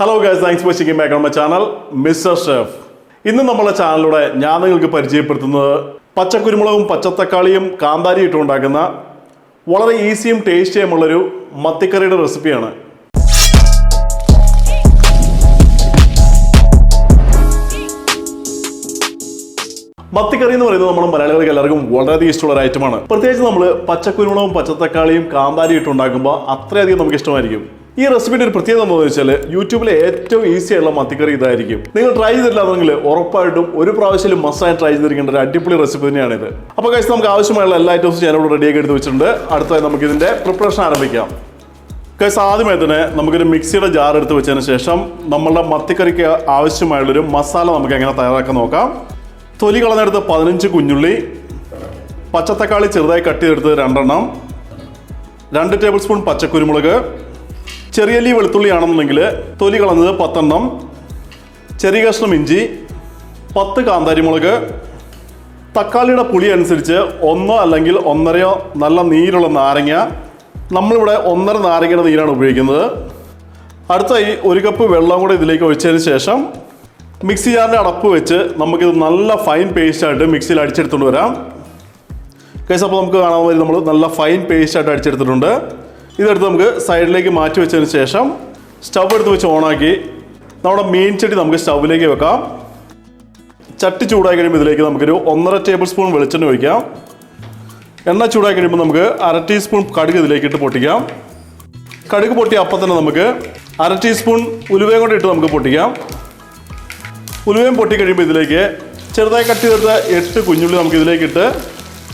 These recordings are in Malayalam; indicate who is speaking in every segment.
Speaker 1: Hello guys, thanks for checking back on my channel mister chef. ഇന്ന് നമ്മളെ ചാനലിലൂടെ ഞാൻ നിങ്ങൾക്ക് പരിചയപ്പെടുത്തുന്നത് പച്ചക്കുരുമുളകും പച്ചത്തക്കാളിയും കാന്താരി ഇട്ടുണ്ടാക്കുന്ന വളരെ ഈസിയും ടേസ്റ്റിയുമുള്ളൊരു മത്തിക്കറിയുടെ റെസിപ്പിയാണ്. മത്തിക്കറി എന്ന് പറയുന്നത് നമ്മൾ മലയാളികൾക്ക് എല്ലാവർക്കും വളരെയധികം ഇഷ്ടമുള്ള ഒരു ഐറ്റമാണ്. പ്രത്യേകിച്ച് നമ്മൾ പച്ചക്കുരുമുളകും പച്ചത്തക്കാളിയും കാന്താരി ഇട്ടുണ്ടാക്കുമ്പോൾ അത്രയധികം നമുക്ക് ഇഷ്ടമായിരിക്കും. ഈ റെസിപ്പിയുടെ ഒരു പ്രത്യേകത എന്താണെന്ന് വെച്ചാൽ യൂട്യൂബിലെ ഏറ്റവും ഈസി ആയിട്ടുള്ള മത്തിക്കറി ഇതായിരിക്കും. നിങ്ങൾ ട്രൈ ചെയ്തിട്ടില്ലാന്നെങ്കിൽ ഉറപ്പായിട്ടും ഒരു പ്രാവശ്യം മസ്റ്റായി ട്രൈ ചെയ്തിരിക്കേണ്ട ഒരു അടിപൊളി റെസിപ്പി തന്നെയാണിത്. അപ്പോൾ ഗൈസ്, നമുക്ക് ആവശ്യമായുള്ള എല്ലാ ഐറ്റംസും ഞാനിവിടെ റെഡിയാക്കി എടുത്ത് വെച്ചിട്ടുണ്ട്. അടുത്തായി നമുക്ക് ഇതിന്റെ പ്രിപ്പറേഷൻ ആരംഭിക്കാം. ഗൈസ്, ആദ്യമായി തന്നെ നമുക്കൊരു മിക്സിയുടെ ജാർ എടുത്ത് വെച്ചതിന് ശേഷം നമ്മളുടെ മത്തിക്കറിക്ക് ആവശ്യമായുള്ളൊരു മസാല നമുക്ക് എങ്ങനെ തയ്യാറാക്കാൻ നോക്കാം. തൊലി കളഞ്ഞെടുത്ത് 15 കുഞ്ഞുള്ളി, പച്ചത്തക്കാളി ചെറുതായി കട്ട് ചെയ്തെടുത്ത് 2 എണ്ണം, 2 ടേബിൾ സ്പൂൺ പച്ചക്കുരുമുളക്, ചെറിയല്ലി വെളുത്തുള്ളി ആണെന്നുണ്ടെങ്കിൽ തൊലി കളഞ്ഞത് 10 എണ്ണം, ചെറിയ കഷ്ണം ഇഞ്ചി, 10 കാന്താരിമുളക്, തക്കാളിയുടെ പുളി അനുസരിച്ച് 1 അല്ലെങ്കിൽ 1.5 നല്ല നീരുള്ള നാരങ്ങ. നമ്മളിവിടെ 1.5 നാരങ്ങയുടെ നീരാണ് ഉപയോഗിക്കുന്നത്. അടുത്തായി 1 കപ്പ് വെള്ളം കൂടെ ഇതിലേക്ക് ഒഴിച്ചതിന് ശേഷം മിക്സി ജാറിൻ്റെ അടപ്പ് വെച്ച് നമുക്കിത് നല്ല ഫൈൻ പേസ്റ്റായിട്ട് മിക്സിയിൽ അടിച്ചെടുത്തുകൊണ്ട് വരാം. കേസ് അപ്പോൾ നമുക്ക് കാണാൻ വേണ്ടി നമ്മൾ നല്ല ഫൈൻ പേസ്റ്റായിട്ട് അടിച്ചെടുത്തിട്ടുണ്ട്. ഇതെടുത്ത് നമുക്ക് സൈഡിലേക്ക് മാറ്റി വെച്ചതിന് ശേഷം സ്റ്റവ് എടുത്ത് വെച്ച് ഓണാക്കി നമ്മുടെ മീൻ ചട്ടി നമുക്ക് സ്റ്റൗവിലേക്ക് വെക്കാം. ചട്ടി ചൂടായി കഴിയുമ്പോൾ ഇതിലേക്ക് നമുക്കൊരു 1.5 ടേബിൾ സ്പൂൺ വെളിച്ചെണ്ണ ഒഴിക്കാം. എണ്ണ ചൂടായി കഴിയുമ്പോൾ നമുക്ക് 1/2 ടീസ്പൂൺ കടുക് ഇതിലേക്ക് ഇട്ട് പൊട്ടിക്കാം. കടുക് പൊട്ടിയ അപ്പം തന്നെ നമുക്ക് 1/2 ടീസ്പൂൺ ഉലുവയും കൂടെ ഇട്ട് നമുക്ക് പൊട്ടിക്കാം. ഉലുവയും പൊട്ടിക്കഴിയുമ്പോൾ ഇതിലേക്ക് ചെറുതായി കട്ട് ചെയ്തെടുത്ത 8 കുഞ്ഞുള്ളി നമുക്ക് ഇതിലേക്ക് ഇട്ട്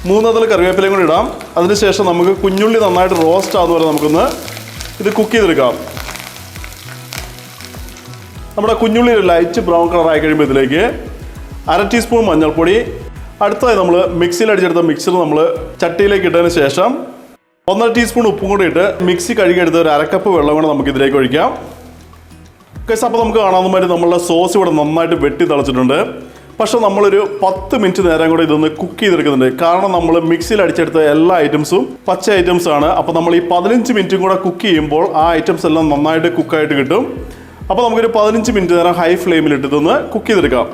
Speaker 1: 3 അതൽ കറിവേപ്പിലയും കൂടി ഇടാം. അതിനുശേഷം നമുക്ക് കുഞ്ഞുള്ളി നന്നായിട്ട് റോസ്റ്റ് ആകുന്ന വരെ നമുക്കൊന്ന് ഇത് കുക്ക് ചെയ്തെടുക്കാം. നമ്മുടെ കുഞ്ഞുള്ളി ലൈറ്റ് ബ്രൗൺ കളറായി കഴിയുമ്പോൾ ഇതിലേക്ക് 1/2 ടീസ്പൂൺ മഞ്ഞൾപ്പൊടി, അടുത്തതായി നമ്മൾ മിക്സിയിൽ അടിച്ചെടുത്ത മിക്സർ നമ്മൾ ചട്ടിയിലേക്ക് ഇട്ടതിന് ശേഷം 1.5 ടീസ്പൂൺ ഉപ്പും കൂടി ഇട്ട് മിക്സി കഴുകിയെടുത്ത് ഒരു 1/2 കപ്പ് വെള്ളം കൂടെ നമുക്ക് ഇതിലേക്ക് ഒഴിക്കാം. കേസ് അപ്പോൾ നമുക്ക് കാണാവുന്ന മാതിരി നമ്മളുടെ സോസ് ഇവിടെ നന്നായിട്ട് വെട്ടി തിളച്ചിട്ടുണ്ട്. പക്ഷേ നമ്മളൊരു 10 മിനിറ്റ് നേരം കൂടെ ഇതൊന്ന് കുക്ക് ചെയ്തെടുക്കുന്നുണ്ട്. കാരണം നമ്മൾ മിക്സിയിൽ അടിച്ചെടുത്ത എല്ലാ ഐറ്റംസും പച്ച ഐറ്റംസ് ആണ്. അപ്പോൾ നമ്മൾ ഈ 15 മിനിറ്റും കൂടെ കുക്ക് ചെയ്യുമ്പോൾ ആ ഐറ്റംസ് എല്ലാം നന്നായിട്ട് കുക്കായിട്ട് കിട്ടും. അപ്പോൾ നമുക്കൊരു 15 മിനിറ്റ് നേരം ഹൈ ഫ്ലെയിമിലിട്ട് ഇതൊന്ന് കുക്ക് ചെയ്തെടുക്കാം.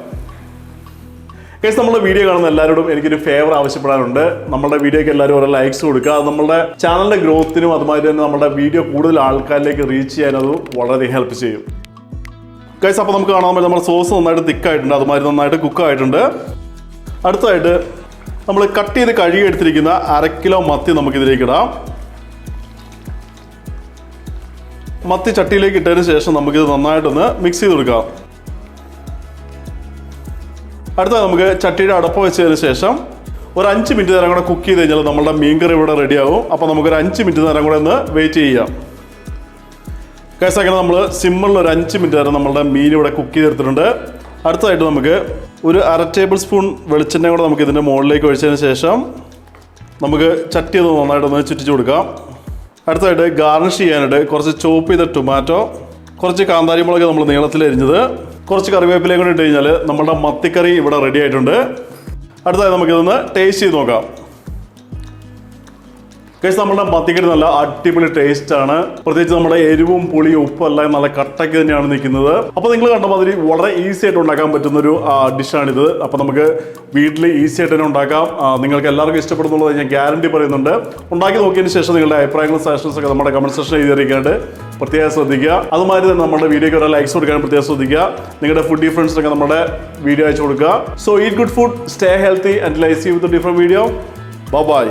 Speaker 1: കേസ്, നമ്മുടെ വീഡിയോ കാണുന്ന എല്ലാവരോടും എനിക്കൊരു ഫേവർ ആവശ്യപ്പെടാനുണ്ട്. നമ്മുടെ വീഡിയോയ്ക്ക് എല്ലാവരും ഓരോ ലൈക്സ് കൊടുക്കുക. അത് നമ്മുടെ ചാനലിൻ്റെ ഗ്രോത്തിനും അതുമാതിരി തന്നെ നമ്മുടെ വീഡിയോ കൂടുതൽ ആൾക്കാരിലേക്ക് റീച്ച് ചെയ്യാൻ അത് വളരെയധികം ഹെൽപ്പ് ചെയ്യും. ഗൈസ്, അപ്പോൾ നമുക്ക് കാണാൻ പറ്റും നമ്മുടെ സോസ് നന്നായിട്ട് തിക്കായിട്ടുണ്ട്, അതുമാതിരി നന്നായിട്ട് കുക്കായിട്ടുണ്ട്. അടുത്തായിട്ട് നമ്മൾ കട്ട് ചെയ്ത് കഴുകി എടുത്തിരിക്കുന്ന 1/2 കിലോ മത്തി നമുക്കിതിലേക്ക് ഇടാം. മത്തി ചട്ടിയിലേക്ക് ഇട്ടതിന് ശേഷം നമുക്കിത് നന്നായിട്ടൊന്ന് മിക്സ് ചെയ്ത് കൊടുക്കാം. അടുത്തായി നമുക്ക് ചട്ടിയുടെ അടപ്പ് വെച്ചതിന് ശേഷം ഒരു 5 മിനിറ്റ് നേരം കൂടെ കുക്ക് ചെയ്ത് കഴിഞ്ഞാൽ നമ്മളുടെ മീൻകറി ഇവിടെ റെഡിയാവും. അപ്പോൾ നമുക്കൊരു 5 മിനിറ്റ് നേരം കൂടെ ഒന്ന് വെയിറ്റ് ചെയ്യാം. കേസ്, അങ്ങനെ നമ്മൾ സിമ്മിളിൽ ഒരു 5 മിനിറ്റ് നേരം നമ്മളുടെ മീൻ ഇവിടെ കുക്ക് ചെയ്തെടുത്തിട്ടുണ്ട്. അടുത്തതായിട്ട് നമുക്ക് ഒരു 1/2 ടേബിൾ സ്പൂൺ വെളിച്ചെണ്ണ കൂടെ നമുക്ക് ഇതിൻ്റെ മുകളിലേക്ക് ഒഴിച്ചതിന് ശേഷം നമുക്ക് ചട്ടി ഒന്ന് നന്നായിട്ടൊന്ന് ചുറ്റിച്ച് കൊടുക്കാം. അടുത്തതായിട്ട് ഗാർണിഷ് ചെയ്യാനായിട്ട് കുറച്ച് ചോപ്പ് ചെയ്ത ടൊമാറ്റോ, കുറച്ച് കാന്താരി മുളക് നമ്മൾ നീളത്തിൽ അരിഞ്ഞത്, കുറച്ച് കറിവേപ്പിലയും കൂടി ഇട്ട് കഴിഞ്ഞാൽ നമ്മുടെ മത്തിക്കറി ഇവിടെ റെഡി ആയിട്ടുണ്ട്. അടുത്തതായി നമുക്കിതൊന്ന് ടേസ്റ്റ് ചെയ്ത് നോക്കാം. കേസ്, നമ്മുടെ മത്തിക്കറി നല്ല അടിപൊളി ടേസ്റ്റ് ആണ്. പ്രത്യേകിച്ച് നമ്മുടെ എരിവും പുളിയും ഉപ്പും എല്ലാം നല്ല കട്ടയ്ക്ക് തന്നെയാണ് നിൽക്കുന്നത്. അപ്പോൾ നിങ്ങൾ കണ്ട മാതിരി വളരെ ഈസി ആയിട്ട് ഉണ്ടാക്കാൻ പറ്റുന്നൊരു ഡിഷാണിത്. അപ്പോൾ നമുക്ക് വീട്ടിൽ ഈസി ആയിട്ട് തന്നെ ഉണ്ടാക്കാം. നിങ്ങൾക്ക് എല്ലാവർക്കും ഇഷ്ടപ്പെടുന്നുള്ളത് ഞാൻ ഗ്യാരണ്ടി പറയുന്നുണ്ട്. ഉണ്ടാക്കി നോക്കിയതിന് ശേഷം നിങ്ങളുടെ അഭിപ്രായങ്ങളും സജഷൻസ് ഒക്കെ നമ്മുടെ കമൻറ്റ് സെക്ഷനിൽ എഴുതി അറിയിക്കാനായിട്ട് പ്രത്യേകം ശ്രദ്ധിക്കുക. അതുമാതിരി തന്നെ നമ്മുടെ വീഡിയോയ്ക്ക് ഒരു ലൈക്സ് കൊടുക്കാൻ പ്രത്യേകം ശ്രദ്ധിക്കുക. നിങ്ങളുടെ ഫുഡ് ഫ്രണ്ട്സിനൊക്കെ നമ്മുടെ വീഡിയോ അയച്ചു കൊടുക്കുക. So eat good food, stay healthy and I see you with a different video. By.